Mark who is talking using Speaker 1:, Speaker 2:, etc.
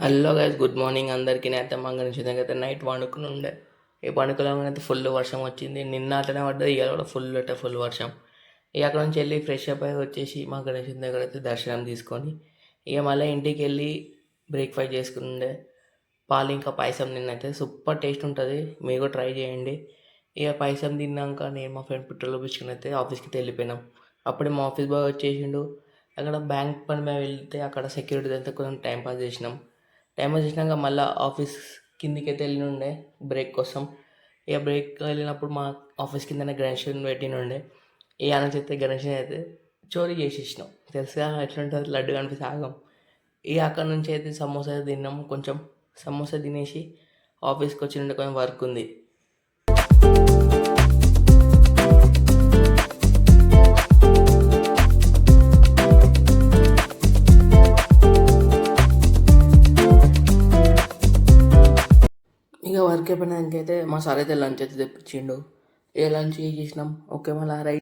Speaker 1: Hello guys, good morning అందరికీ. నేనైతే మా గణేష్ అయితే నైట్ వండుకుని ఉండే. ఈ పండుకోవడం ఫుల్ వర్షం వచ్చింది. నిన్న అట్లనే పడ్డది, ఇవాళ కూడా ఫుల్ వర్షం. ఇక అక్కడ నుంచి వెళ్ళి ఫ్రెష్ అప్ అయి వచ్చేసి మా గణేష్ దగ్గర అయితే దర్శనం తీసుకొని ఇక మళ్ళీ ఇంటికి వెళ్ళి బ్రేక్ఫాస్ట్ చేసుకుని ఉండే. పాలు ఇంకా పాయసం తిన్నైతే సూపర్ టేస్ట్ ఉంటుంది, మీరు కూడా ట్రై చేయండి. ఇక పాయసం తిన్నాక నేను మా ఫ్రెండ్ పెట్రోల్ పిచ్చుకుని అయితే ఆఫీస్కి వెళ్ళిపోయినాం. అప్పుడే మా ఆఫీస్ బాయ్ వచ్చేసిండు. అక్కడ బ్యాంక్ పని మీద వెళ్తే అక్కడ సెక్యూరిటీ అయితే కొంచెం టైంపాస్ చేసినాం. టైం చేసినాక మళ్ళీ ఆఫీస్ కిందికి అయితే వెళ్ళి ఉండే బ్రేక్ కోసం. ఇక బ్రేక్ వెళ్ళినప్పుడు మా ఆఫీస్ కిందనే గణేషన్ పెట్టినుండే. ఈ నుంచి అయితే గణేషన్ అయితే చోరీ చేసేసినాం. తెలుసుగా ఎట్లుంటుంది, లడ్డు కనిపిస్తే ఆగం. ఇక అక్కడ నుంచి అయితే సమోసా తిన్నాం. కొంచెం సమోసా తినేసి ఆఫీస్కి వచ్చిండే కొంచెం వర్క్ ఉంది. ఇక వర్క్ అయిపోయినాకైతే మా సార్ అయితే లంచ్ అయితే తెప్పించిండు. ఏ లంచ్ చేసినాం, ఓకే మళ్ళీ రైట్